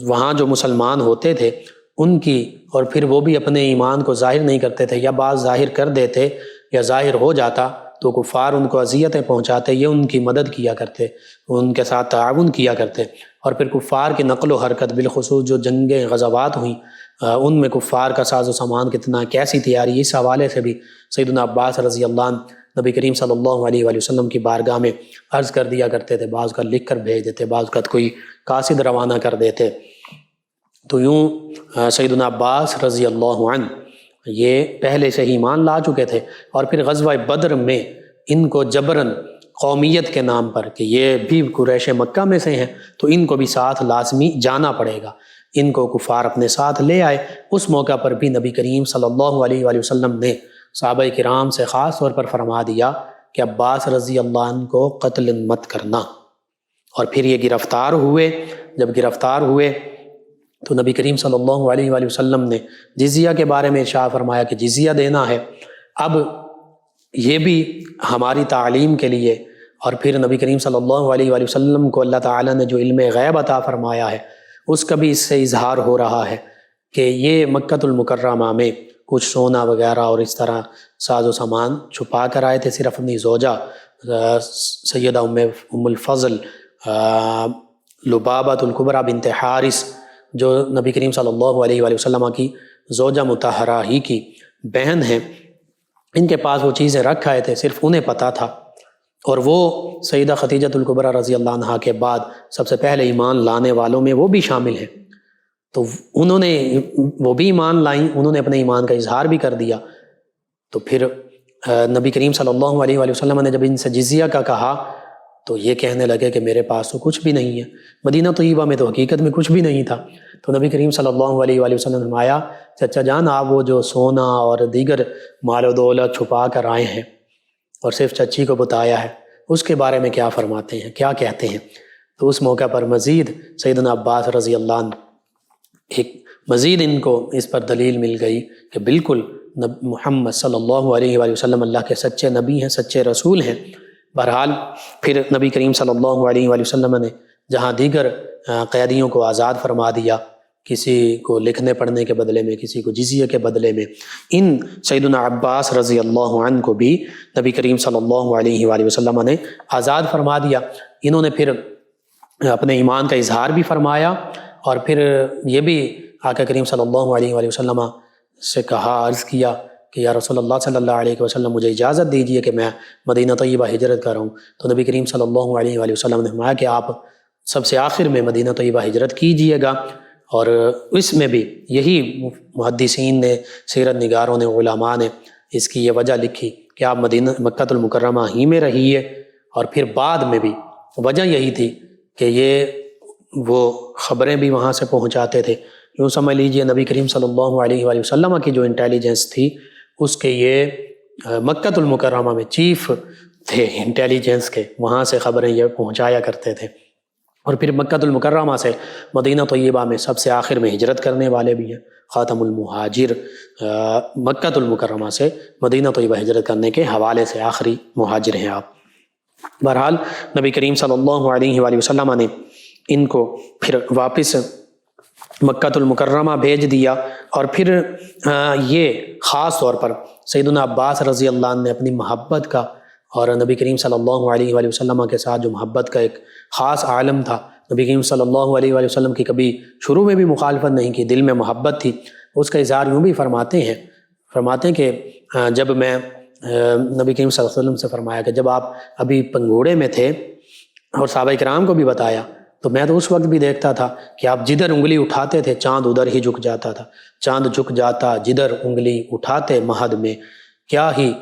وہاں جو مسلمان ہوتے تھے ان کی، اور پھر وہ بھی اپنے ایمان کو ظاہر نہیں کرتے تھے، یا بعض ظاہر کر دیتے یا ظاہر ہو جاتا تو کفار ان کو اذیتیں پہنچاتے، یہ ان کی مدد کیا کرتے، ان کے ساتھ تعاون کیا کرتے، اور پھر کفار کی نقل و حرکت، بالخصوص جو جنگیں غزوات ہوئیں ان میں کفار کا ساز و سامان کتنا، کیسی تیاری، اس حوالے سے بھی سیدنا عباس رضی اللہ عنہ نبی کریم صلی اللہ علیہ وآلہ وسلم کی بارگاہ میں عرض کر دیا کرتے تھے، بعض کا لکھ کر بھیج دیتے، بعض کا کوئی قاصد روانہ کر دیتے۔ تو یوں سیدنا عباس رضی اللہ عنہ یہ پہلے سے ہی ایمان لا چکے تھے، اور پھر غزوہ بدر میں ان کو جبراً قومیت کے نام پر کہ یہ بھی قریش مکہ میں سے ہیں تو ان کو بھی ساتھ لازمی جانا پڑے گا، ان کو کفار اپنے ساتھ لے آئے۔ اس موقع پر بھی نبی کریم صلی اللہ علیہ وآلہ وسلم نے صحابہ کرام سے خاص طور پر فرما دیا کہ عباس رضی اللہ عنہ کو قتل مت کرنا، اور پھر یہ گرفتار ہوئے۔ جب گرفتار ہوئے تو نبی کریم صلی اللہ علیہ وآلہ وسلم نے جزیہ کے بارے میں ارشاد فرمایا کہ جزیہ دینا ہے۔ اب یہ بھی ہماری تعلیم کے لیے، اور پھر نبی کریم صلی اللہ علیہ وآلہ وسلم کو اللہ تعالیٰ نے جو علم غیب عطا فرمایا ہے اس کا بھی اس سے اظہار ہو رہا ہے کہ یہ مکہ المکرمہ میں کچھ سونا وغیرہ اور اس طرح ساز و سامان چھپا کر آئے تھے، صرف اپنی زوجہ سیدہ ام الفضل لبابۃ الکبریٰ بنت حارث، جو نبی کریم صلی اللہ علیہ وآلہ وسلم کی زوجہ مطہرہ ہی کی بہن ہیں، ان کے پاس وہ چیزیں رکھ آئے تھے، صرف انہیں پتہ تھا، اور وہ سیدہ خدیجہ الکبریٰ رضی اللہ عنہا کے بعد سب سے پہلے ایمان لانے والوں میں وہ بھی شامل ہیں، تو انہوں نے وہ بھی ایمان لائیں، انہوں نے اپنے ایمان کا اظہار بھی کر دیا۔ تو پھر نبی کریم صلی اللہ علیہ وآلہ وسلم نے جب ان سے جزیہ کا کہا تو یہ کہنے لگے کہ میرے پاس تو کچھ بھی نہیں ہے، مدینہ طیبہ میں تو حقیقت میں کچھ بھی نہیں تھا۔ تو نبی کریم صلی اللہ علیہ وآلہ وسلم نے فرمایا چچا جان آپ وہ جو سونا اور دیگر مال و دولت چھپا کر آئے ہیں اور صرف چچی کو بتایا ہے، اس کے بارے میں کیا فرماتے ہیں، کیا کہتے ہیں؟ تو اس موقع پر مزید سیدنا عباس رضی اللہ عنہ ایک مزید ان کو اس پر دلیل مل گئی کہ بالکل محمد صلی اللہ علیہ وآلہ وسلم اللہ کے سچے نبی ہیں، سچے رسول ہیں۔ بہرحال پھر نبی کریم صلی اللہ علیہ وآلہ وسلم نے جہاں دیگر قیدیوں کو آزاد فرما دیا، کسی کو لکھنے پڑھنے کے بدلے میں، کسی کو جزیہ کے بدلے میں، ان سیدنا عباس رضی اللہ عنہ کو بھی نبی کریم صلی اللہ علیہ وآلہ وسلم نے آزاد فرما دیا۔ انہوں نے پھر اپنے ایمان کا اظہار بھی فرمایا، اور پھر یہ بھی آقا کریم صلی اللہ علیہ وآلہ وسلم سے کہا، عرض کیا کہ یا رسول اللہ صلی اللہ علیہ وسلم مجھے اجازت دیجیے کہ میں مدینہ طیبہ ہجرت کروں۔ تو نبی کریم صلی اللہ علیہ وآلہ وسلم نے فرمایا کہ آپ سب سے آخر میں مدینہ طیبہ ہجرت کیجیے گا، اور اس میں بھی یہی محدثین نے، سیرت نگاروں نے، علماء نے اس کی یہ وجہ لکھی کہ آپ مکہ المکرمہ ہی میں رہیے، اور پھر بعد میں بھی وجہ یہی تھی کہ یہ وہ خبریں بھی وہاں سے پہنچاتے تھے۔ یوں سمجھ لیجئے نبی کریم صلی اللہ علیہ وآلہ وسلم کی جو انٹیلیجنس تھی اس کے یہ مکۃ المکرمہ میں چیف تھے انٹیلیجنس کے، وہاں سے خبریں یہ پہنچایا کرتے تھے، اور پھر مکۃ المکرمہ سے مدینہ طیبہ میں سب سے آخر میں ہجرت کرنے والے بھی ہیں، خاتم المہاجر مکۃ المکرمہ سے مدینہ طیبہ ہجرت کرنے کے حوالے سے آخری مہاجر ہیں آپ۔ بہرحال نبی کریم صلی اللہ علیہ وآلہ وسلم نے ان کو پھر واپس مکۃ المکرمہ بھیج دیا، اور پھر یہ خاص طور پر سیدنا عباس رضی اللہ عنہ نے اپنی محبت کا اور نبی کریم صلی اللہ علیہ وآلہ وسلم کے ساتھ جو محبت کا ایک خاص عالم تھا، نبی کریم صلی اللہ علیہ وآلہ وسلم کی کبھی شروع میں بھی مخالفت نہیں کی، دل میں محبت تھی، اس کا اظہار یوں بھی فرماتے ہیں کہ جب میں نبی کریم صلی اللہ علیہ وسلم سے فرمایا کہ جب آپ ابھی پنگھوڑے میں تھے، اور صحابہ کرام کو بھی بتایا، تو میں تو اس وقت بھی دیکھتا تھا کہ آپ جدھر انگلی اٹھاتے تھے چاند ادھر ہی جھک جاتا تھا، چاند جھک جاتا جدھر انگلی اٹھاتے مہد میں، کیا ہی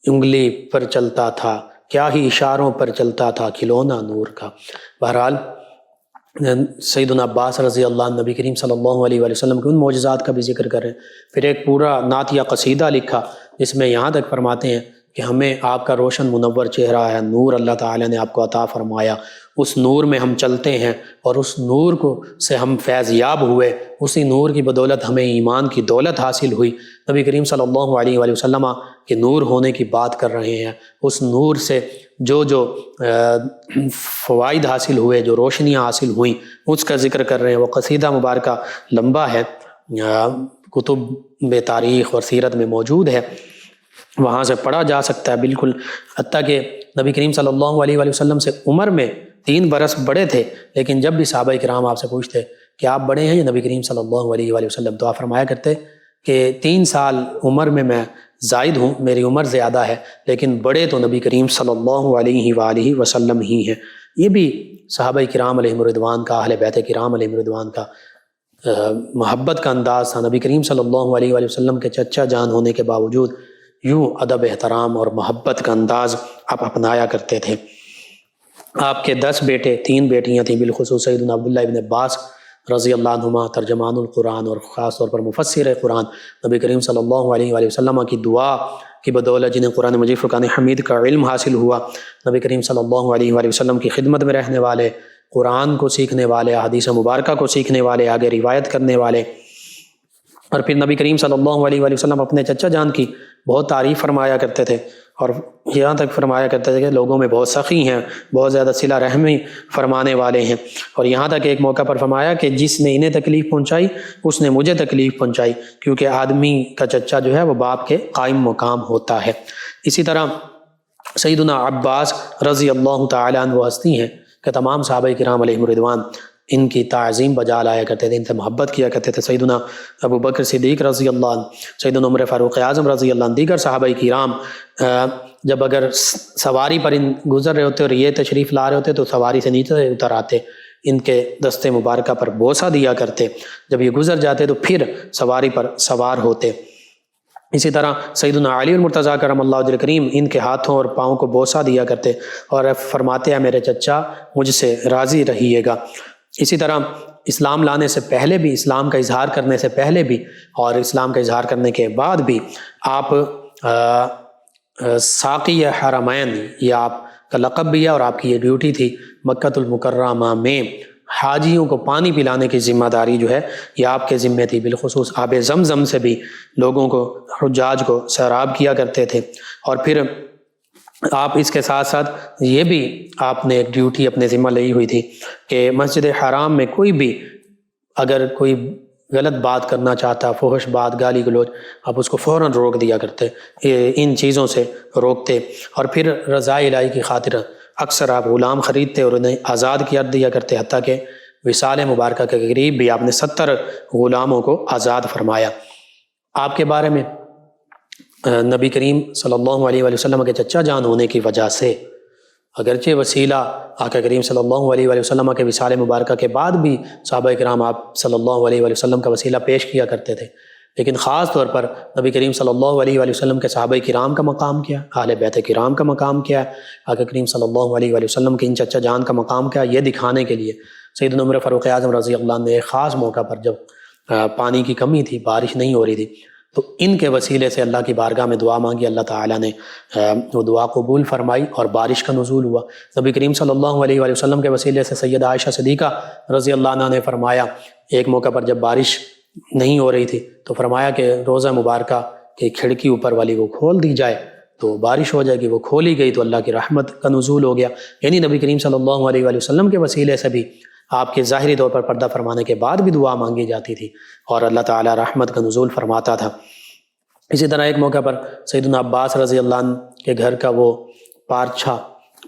انگلی پر چلتا تھا، کیا ہی اشاروں پر چلتا تھا کھلونا نور کا۔ بہرحال سیدنا عباس رضی اللہ عنہ نبی کریم صلی اللہ علیہ وآلہ وسلم کے ان معجزات کا بھی ذکر کر رہے ہیں، پھر ایک پورا نعتیہ قصیدہ لکھا جس میں یہاں تک فرماتے ہیں کہ ہمیں آپ کا روشن منور چہرہ ہے، نور اللہ تعالیٰ نے آپ کو عطا فرمایا، اس نور میں ہم چلتے ہیں، اور اس نور کو سے ہم فیض یاب ہوئے، اسی نور کی بدولت ہمیں ایمان کی دولت حاصل ہوئی۔ نبی کریم صلی اللہ علیہ وآلہ وسلم کے نور ہونے کی بات کر رہے ہیں، اس نور سے جو فوائد حاصل ہوئے، جو روشنیاں حاصل ہوئیں، اس کا ذکر کر رہے ہیں۔ وہ قصیدہ مبارکہ لمبا ہے، کتب تاریخ اور سیرت میں موجود ہے، وہاں سے پڑھا جا سکتا ہے بالکل، حتیٰ کہ نبی کریم صلی اللہ علیہ وآلہ وسلم سے عمر میں 3 برس بڑے تھے، لیکن جب بھی صحابہ کرام آپ سے پوچھتے کہ آپ بڑے ہیں یا نبی کریم صلی اللہ علیہ وآلہ وسلم، تو آپ فرمایا کرتے کہ 3 سال عمر میں زائد ہوں، میری عمر زیادہ ہے، لیکن بڑے تو نبی کریم صلی اللہ علیہ وآلہ وسلم ہی ہیں۔ یہ بھی صحابہ کرام علیہم الرضوان کا، اہل بیت کرام علیہم الرضوان کا محبت کا انداز تھا۔ نبی کریم صلی اللہ علیہ وآلہ وسلم کے چچا جان ہونے کے باوجود یوں ادب احترام اور محبت کا انداز آپ اپنایا کرتے تھے۔ آپ کے 10 بیٹے، 3 بیٹیاں تھیں، بالخصوص سیدنا عبداللہ ابن عباس رضی اللہ عنہما ترجمان القرآن اور خاص طور پر مفسر قرآن، نبی کریم صلی اللہ علیہ وآلہ وسلم کی دعا کی بدولت جنہیں قرآن مجید فرقان حمید کا علم حاصل ہوا، نبی کریم صلی اللہ علیہ وآلہ وسلم کی خدمت میں رہنے والے، قرآن کو سیکھنے والے، حدیث مبارکہ کو سیکھنے والے، آگے روایت کرنے والے۔ اور پھر نبی کریم صلی اللہ علیہ وآلہ وسلم اپنے چچا جان کی بہت تعریف فرمایا کرتے تھے، اور یہاں تک فرمایا کرتے تھے کہ لوگوں میں بہت سخی ہیں، بہت زیادہ صلہ رحمی فرمانے والے ہیں، اور یہاں تک ایک موقع پر فرمایا کہ جس نے انہیں تکلیف پہنچائی اس نے مجھے تکلیف پہنچائی، کیونکہ آدمی کا چچا جو ہے وہ باپ کے قائم مقام ہوتا ہے۔ اسی طرح سیدنا عباس رضی اللہ تعالیٰ عنہ وہ ہستی ہیں کہ تمام صحابہ کرام علیہم الرضوان ان کی تعظیم بجا لایا کرتے تھے، ان سے محبت کیا کرتے تھے۔ سیدنا ابو بکر صدیق رضی اللہ عنہ، سیدنا عمر فاروق اعظم رضی اللہ عنہ، دیگر صحابہ کرام جب اگر سواری پر ان گزر رہے ہوتے اور یہ تشریف لا رہے ہوتے تو سواری سے نیچے اتر آتے، ان کے دستے مبارکہ پر بوسہ دیا کرتے، جب یہ گزر جاتے تو پھر سواری پر سوار ہوتے۔ اسی طرح سیدنا علی المرتضیٰ کرم اللہ وجہ کریم ان کے ہاتھوں اور پاؤں کو بوسہ دیا کرتے اور فرماتے ہیں میرے چچا مجھ سے راضی رہیے گا۔ اسی طرح اسلام لانے سے پہلے بھی، اسلام کا اظہار کرنے سے پہلے بھی اور اسلام کا اظہار کرنے کے بعد بھی آپ ساقی حرمین، یہ آپ کا لقب بھی ہے اور آپ کی یہ ڈیوٹی تھی، مکۃ المکرمہ میں حاجیوں کو پانی پلانے کی ذمہ داری جو ہے یہ آپ کے ذمہ تھی، بالخصوص آب زمزم سے بھی لوگوں کو، حجاج کو سیراب کیا کرتے تھے۔ اور پھر آپ اس کے ساتھ ساتھ یہ بھی آپ نے ایک ڈیوٹی اپنے ذمہ لی ہوئی تھی کہ مسجد حرام میں کوئی بھی اگر کوئی غلط بات کرنا چاہتا، فحش بات، گالی گلوچ، آپ اس کو فوراً روک دیا کرتے، ان چیزوں سے روکتے۔ اور پھر رضا الہی کی خاطر اکثر آپ غلام خریدتے اور انہیں آزاد کیا دیا کرتے، حتیٰ کہ وصال مبارکہ کے قریب بھی آپ نے 70 غلاموں کو آزاد فرمایا۔ آپ کے بارے میں نبی کریم صلی اللہ علیہ وآلہ وسلم کے چچا جان ہونے کی وجہ سے اگرچہ وسیلہ آقا کریم صلی اللہ علیہ وآلہ وسلم کے وصال مبارکہ کے بعد بھی صحابہ کرام آپ صلی اللہ علیہ وآلہ وسلم کا وسیلہ پیش کیا کرتے تھے، لیکن خاص طور پر نبی کریم صلی اللہ علیہ وآلہ وسلم کے صحابہ کرام کا مقام کیا، اہل بیت کرام کا مقام کیا ہے، آقا کریم صلی اللہ علیہ وآلہ وسلم کے ان چچا جان کا مقام کیا، یہ دکھانے کے لیے سیدنا عمر فاروق اعظم رضی اللہ عنہ نے ایک خاص موقع پر جب پانی کی کمی تھی، بارش نہیں ہو رہی تھی، تو ان کے وسیلے سے اللہ کی بارگاہ میں دعا مانگی، اللہ تعالیٰ نے وہ دعا قبول فرمائی اور بارش کا نزول ہوا۔ نبی کریم صلی اللہ علیہ وآلہ وسلم کے وسیلے سے سیدہ عائشہ صدیقہ رضی اللہ عنہا نے فرمایا، ایک موقع پر جب بارش نہیں ہو رہی تھی تو فرمایا کہ روزہ مبارکہ کی کھڑکی اوپر والی وہ کھول دی جائے تو بارش ہو جائے گی۔ وہ کھولی گئی تو اللہ کی رحمت کا نزول ہو گیا۔ یعنی نبی کریم صلی اللہ علیہ وآلہ وسلم کے وسیلے سے بھی آپ کے ظاہری طور پر پردہ فرمانے کے بعد بھی دعا مانگی جاتی تھی اور اللہ تعالیٰ رحمت کا نزول فرماتا تھا۔ اسی طرح ایک موقع پر سیدنا عباس رضی اللہ عنہ کے گھر کا وہ پارچھا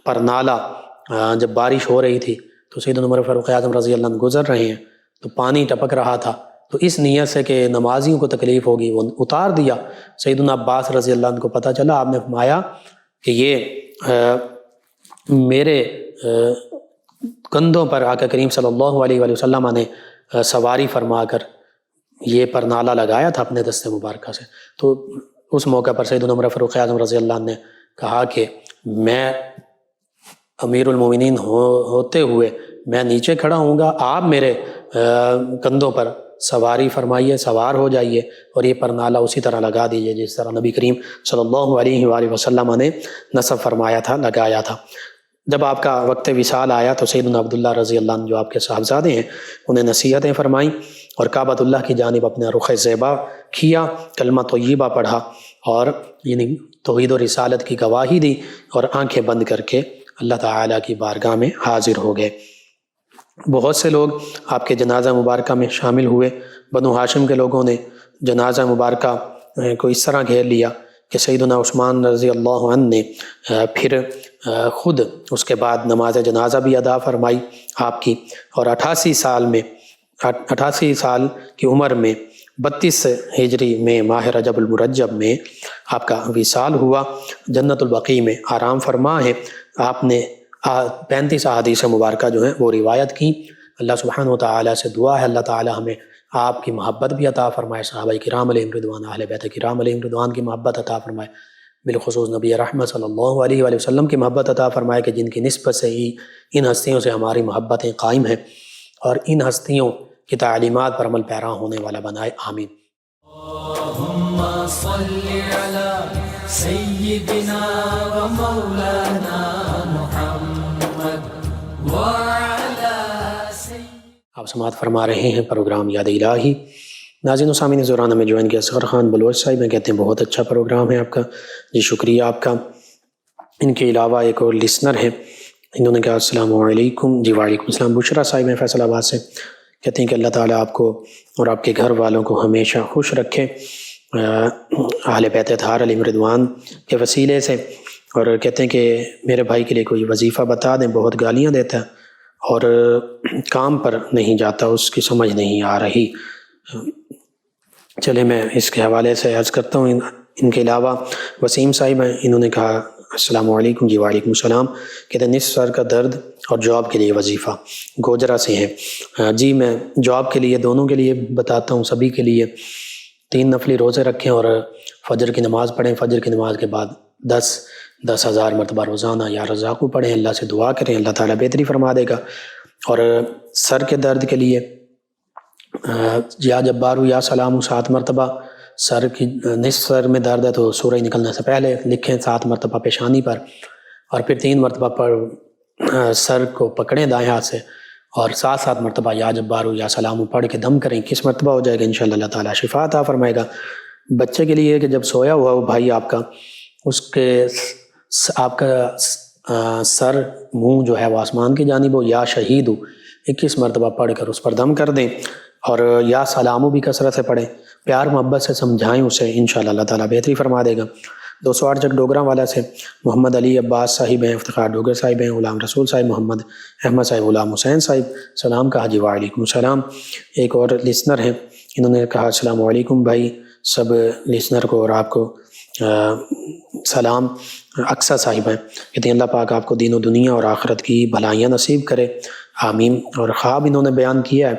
پر نالا جب بارش ہو رہی تھی تو سیدنا عمر فاروق اعظم رضی اللہ عنہ گزر رہے ہیں تو پانی ٹپک رہا تھا، تو اس نیت سے کہ نمازیوں کو تکلیف ہوگی وہ اتار دیا۔ سیدنا عباس رضی اللہ عنہ کو پتہ چلا، آپ نے فرمایا کہ یہ میرے کندھوں پر آقا کریم صلی اللہ علیہ وآلہ وسلم نے سواری فرما کر یہ پرنالہ لگایا تھا اپنے دست مبارکہ سے۔ تو اس موقع پر سیدنا عمر فاروق اعظم رضی اللہ عنہ نے کہا کہ میں امیر المومنین ہوتے ہوئے میں نیچے کھڑا ہوں گا، آپ میرے کندھوں پر سواری فرمائیے، سوار ہو جائیے اور یہ پرنالہ اسی طرح لگا دیجیے جس طرح نبی کریم صلی اللہ علیہ وآلہ وسلم نے نصب فرمایا تھا، لگایا تھا۔ جب آپ کا وقت وصال آیا تو سیدنا عبداللہ رضی اللہ عنہ جو آپ کے صاحبزادے ہیں انہیں نصیحتیں فرمائیں اور کعبۃ اللہ کی جانب اپنے رخ زیبا کیا، کلمہ طیبہ پڑھا اور یعنی توحید و رسالت کی گواہی دی اور آنکھیں بند کر کے اللہ تعالیٰ کی بارگاہ میں حاضر ہو گئے۔ بہت سے لوگ آپ کے جنازہ مبارکہ میں شامل ہوئے۔ بنو ہاشم کے لوگوں نے جنازہ مبارکہ کو اس طرح گھیر لیا کہ سیدنا عثمان رضی اللہ عنہ نے پھر خود اس کے بعد نماز جنازہ بھی ادا فرمائی آپ کی، اور 88 سال کی عمر میں 32 ہجری میں ماہ رجب المرجب میں آپ کا وصال ہوا۔ جنت البقیع میں آرام فرما ہے۔ آپ نے 35 احادیث مبارکہ جو ہیں وہ روایت کی۔ اللہ سبحانہ و تعالیٰ سے دعا ہے اللہ تعالیٰ ہمیں آپ کی محبت بھی عطا فرمائے، صحابہ کرام علیہم رضوان، اہل بیت کرام علیہم رضوان کی محبت عطا فرمائے، بالخصوص نبی رحمت صلی اللہ علیہ وآلہ وسلم کی محبت عطا فرمائے کہ جن کی نسبت سے ہی ان ہستیوں سے ہماری محبتیں قائم ہیں، اور ان ہستیوں کی تعلیمات پر عمل پیرا ہونے والا بنائے، آمین۔ اللہم صلی علی سیدنا و مولانا محمد وعلی آپ سماعت فرما رہے ہیں پروگرام یاد الہی۔ ناظرین و سامعین زورانہ میں جوائن کیا اصغر خان بلوچ صاحب ہیں، کہتے ہیں بہت اچھا پروگرام ہے آپ کا، جی شکریہ آپ کا۔ ان کے علاوہ ایک اور لسنر ہیں، انہوں نے کہا السلام علیکم، جی وعلیکم السلام، بشرا صاحب ہیں فیصل آباد سے، کہتے ہیں کہ اللہ تعالیٰ آپ کو اور آپ کے گھر والوں کو ہمیشہ خوش رکھے اہل بیت اطہار علیہم رضوان کے وسیلے سے، اور کہتے ہیں کہ میرے بھائی کے لیے کوئی وظیفہ بتا دیں، بہت گالیاں دیتا ہے اور کام پر نہیں جاتا، اس کی سمجھ نہیں آ رہی۔ چلے میں اس کے حوالے سے عرض کرتا ہوں۔ ان کے علاوہ وسیم صاحب ہیں، انہوں نے کہا السلام علیکم، جی وعلیکم السلام، کہتے ہیں نصف سر کا درد اور جاب کے لیے وظیفہ، گوجرا سے ہیں۔ جی میں جاب کے لیے دونوں کے لیے بتاتا ہوں، سبھی کے لیے 3 نفلی روزے رکھیں اور فجر کی نماز پڑھیں، فجر کی نماز کے بعد 10,000 مرتبہ روزانہ یا رزاقو پڑھیں، اللہ سے دعا کریں، اللہ تعالیٰ بہتری فرما دے گا۔ اور سر کے درد کے لیے یا جبارو یا سلامو 7 مرتبہ، سر کی نصف سر میں درد ہے تو سورج نکلنے سے پہلے لکھیں 7 مرتبہ پیشانی پر، اور پھر 3 مرتبہ پر سر کو پکڑیں دائیں ہاتھ سے اور 7 مرتبہ یا جبارو یا سلامو پڑھ کے دم کریں، 21 مرتبہ ہو جائے گا، انشاءاللہ اللہ تعالیٰ شفا عطا فرمائے گا۔ بچے کے لیے کہ جب سویا ہوا وہ بھائی آپ کا، اس کے آپ کا سر منہ جو ہے وہ آسمان کی جانب ہو، یا شہید ہو 21 مرتبہ پڑھ کر اس پر دم کر دیں، اور یا سلامو بھی کثرت سے پڑھیں، پیار محبت سے سمجھائیں اسے، انشاءاللہ اللہ تعالیٰ بہتری فرما دے گا۔ 208 چک ڈوگراں والا سے محمد علی عباس صاحب ہیں، افتخار ڈوگر صاحب ہیں، غلام رسول صاحب، محمد احمد صاحب، غلام حسین صاحب، سلام کہا، جی وعلیکم السلام۔ ایک اور لسنر ہیں، انہوں نے کہا السلام علیکم بھائی، سب لسنر کو اور آپ کو سلام۔ اقصیٰ صاحب ہیں، کہتے ہیں اللہ پاک آپ کو دین و دنیا اور آخرت کی بھلائیاں نصیب کرے، آمین۔ اور خواب انہوں نے بیان کیا ہے،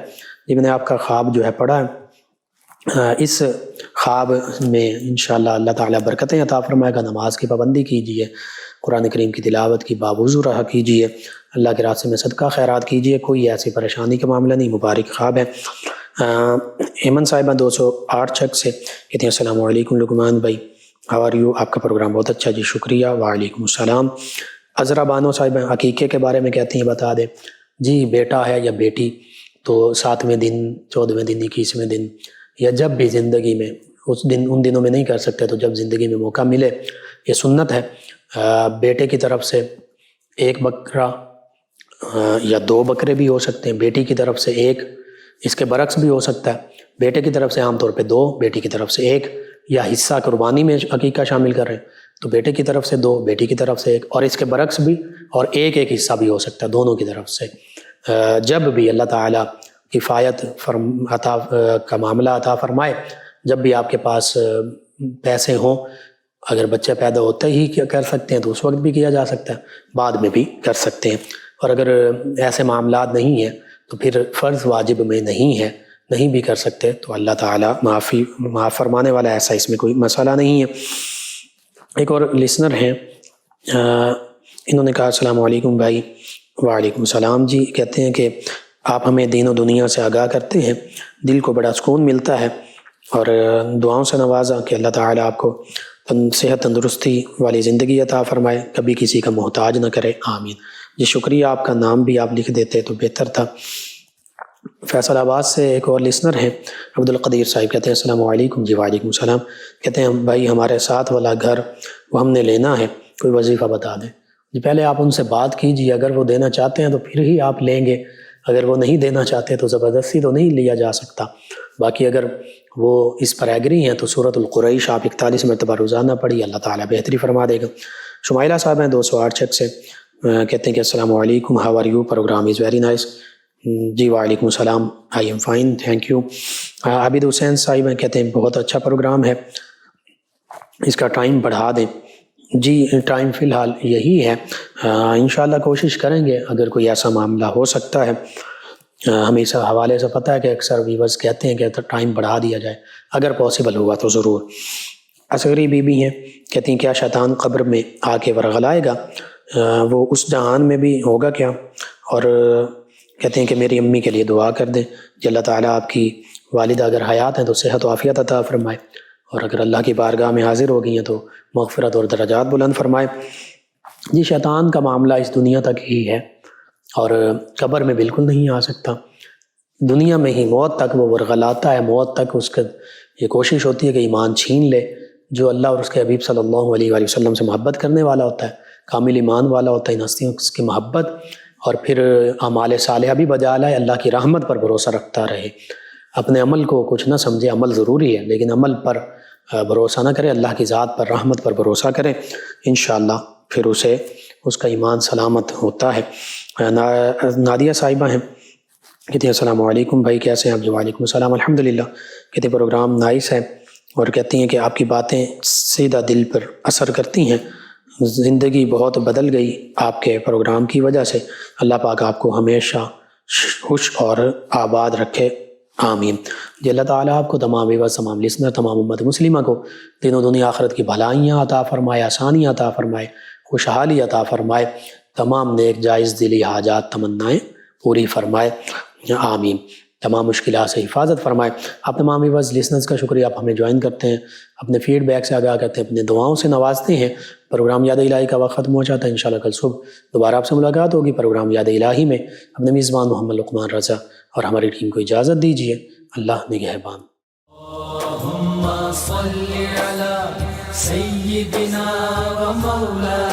جی میں نے آپ کا خواب جو ہے پڑھا ہے، اس خواب میں انشاءاللہ اللہ تعالیٰ برکتیں عطا فرمائے گا۔ نماز کی پابندی کیجیے، قرآن کریم کی تلاوت کی باوضو رہا کیجیے، اللہ کے راستے میں صدقہ خیرات کیجیے، کوئی ایسی پریشانی کا معاملہ نہیں، مبارک خواب ہے۔ ایمن صاحبہ 208 چک سے کہتے ہیں السلام علیکم لقمان بھائی، ہاؤ آر یو، آپ کا پروگرام بہت اچھا جی، شکریہ، وعلیکم السلام۔ عذرا بانو صاحبہ عقیقے کے بارے میں کہتی ہیں بتا دیں جی، بیٹا ہے یا بیٹی تو 7ویں دن 14ویں دن 21ویں دن یا جب بھی زندگی میں ان دنوں میں نہیں کر سکتے تو جب زندگی میں موقع ملے، یہ سنت ہے بیٹے کی طرف سے 1 بکرا یا 2 بکرے بھی ہو سکتے ہیں، بیٹی کی طرف سے 1، اس کے برعکس بھی ہو سکتا ہے، بیٹے کی طرف سے عام طور پہ 2، بیٹی کی طرف سے 1، یا حصہ قربانی میں عقیقہ شامل کر رہے ہیں تو بیٹے کی طرف سے 2، بیٹی کی طرف سے 1، اور اس کے برعکس بھی، اور ایک حصہ بھی ہو سکتا ہے دونوں کی طرف سے۔ جب بھی اللہ تعالیٰ کفایت عطا کا معاملہ عطا فرمائے، جب بھی آپ کے پاس پیسے ہوں، اگر بچہ پیدا ہوتے ہی کر سکتے ہیں تو اس وقت بھی کیا جا سکتا ہے، بعد میں بھی کر سکتے ہیں، اور اگر ایسے معاملات نہیں ہیں تو پھر فرض واجب میں نہیں ہے، نہیں بھی کر سکتے تو اللہ تعالیٰ معاف فرمانے والا، ایسا اس میں کوئی مسئلہ نہیں ہے۔ ایک اور لسنر ہیں، انہوں نے کہا السلام علیکم بھائی، وعلیکم السلام جی، کہتے ہیں کہ آپ ہمیں دین و دنیا سے آگاہ کرتے ہیں، دل کو بڑا سکون ملتا ہے، اور دعاؤں سے نوازا کہ اللہ تعالیٰ آپ کو صحت تندرستی والی زندگی عطا فرمائے، کبھی کسی کا محتاج نہ کرے، آمین جی، شکریہ، آپ کا نام بھی آپ لکھ دیتے تو بہتر تھا۔ فیصل آباد سے ایک اور لسنر ہیں عبد القدیر صاحب، کہتے ہیں السلام علیکم جی، وعلیکم السلام، کہتے ہیں بھائی ہمارے ساتھ والا گھر وہ ہم نے لینا ہے، کوئی وظیفہ بتا دیں جی۔ پہلے آپ ان سے بات کیجیے، اگر وہ دینا چاہتے ہیں تو پھر ہی آپ لیں گے، اگر وہ نہیں دینا چاہتے تو زبردستی تو نہیں لیا جا سکتا۔ باقی اگر وہ اس پر ایگری ہیں تو سورۃ القریش آپ 41 مرتبہ روزانہ پڑھی، اللہ تعالیٰ بہتری فرما دے گا۔ شمائلہ صاحب ہیں 208 چک سے، کہتے ہیں کہ السلام علیکم، how are you, program is very nice جی، وعلیکم السلام، I am fine, thank you. Abid Hussain sahib ہیں، کہتے ہیں بہت اچھا پروگرام ہے، اس کا ٹائم بڑھا دیں جی۔ ٹائم فی الحال یہی ہے، انشاءاللہ کوشش کریں گے، اگر کوئی ایسا معاملہ ہو سکتا ہے، ہمیں اس حوالے سے پتہ ہے کہ اکثر ویورز کہتے ہیں کہ ٹائم بڑھا دیا جائے، اگر پاسبل ہوا تو ضرور۔ اصغری بی بی ہیں، کہتی ہیں کیا شیطان قبر میں آ کے ورغلائے گا، وہ اس جہان میں بھی ہوگا کیا، اور کہتے ہیں کہ میری امی کے لیے دعا کر دیں کہ اللہ تعالیٰ آپ کی والدہ اگر حیات ہیں تو صحت و عافیت عطا فرمائے، اور اگر اللہ کی بارگاہ میں حاضر ہو گئی ہیں تو مغفرت اور درجات بلند فرمائے جی۔ شیطان کا معاملہ اس دنیا تک ہی ہے، اور قبر میں بالکل نہیں آ سکتا، دنیا میں ہی موت تک وہ ورغلاتا ہے، موت تک اس کا یہ کوشش ہوتی ہے کہ ایمان چھین لے۔ جو اللہ اور اس کے حبیب صلی اللہ علیہ وآلہ وسلم سے محبت کرنے والا ہوتا ہے، کامل ایمان والا ہوتا ہے، ان ہستیوں کی محبت، اور پھر اعمال صالحہ بھی بجا لائے، اللہ کی رحمت پر بھروسہ رکھتا رہے، اپنے عمل کو کچھ نہ سمجھے، عمل ضروری ہے لیکن عمل پر بھروسہ نہ کرے، اللہ کی ذات پر، رحمت پر بھروسہ کرے، انشاءاللہ پھر اسے اس کا ایمان سلامت ہوتا ہے۔ نادیہ صاحبہ ہیں، کہتے ہیں السلام علیکم بھائی، کیسے ہیں آپ جی، وعلیکم السلام، الحمدللہ، کہتے ہیں پروگرام نائس ہے، اور کہتی ہیں کہ آپ کی باتیں سیدھا دل پر اثر کرتی ہیں، زندگی بہت بدل گئی آپ کے پروگرام کی وجہ سے، اللہ پاک آپ کو ہمیشہ خوش اور آباد رکھے، آمین جی۔ اللہ تعالیٰ آپ کو، تمام ویورز، تمام لسنر، تمام امت مسلمہ کو دین و دنیا آخرت کی بھلائیاں عطا فرمائے، آسانیاں عطا فرمائے، خوشحالی عطا فرمائے، تمام نیک جائز دلی حاجات تمنائیں پوری فرمائے، آمین، تمام مشکلات سے حفاظت فرمائے۔ آپ تمام ویورز لسنرز کا شکریہ، آپ ہمیں جوائن کرتے ہیں، اپنے فیڈ بیک سے آگاہ کرتے ہیں، اپنے دعاؤں سے نوازتے ہیں۔ پروگرام یاد الہی کا وقت ختم ہو جاتا ہے، انشاءاللہ کل صبح دوبارہ آپ سے ملاقات ہوگی پروگرام یاد الہی میں۔ اپنے میزبان محمد لقمان رضا اور ہماری ٹیم کو اجازت دیجیے، اللہ نگہبان۔ اللہم صل علی سیدنا و مولانا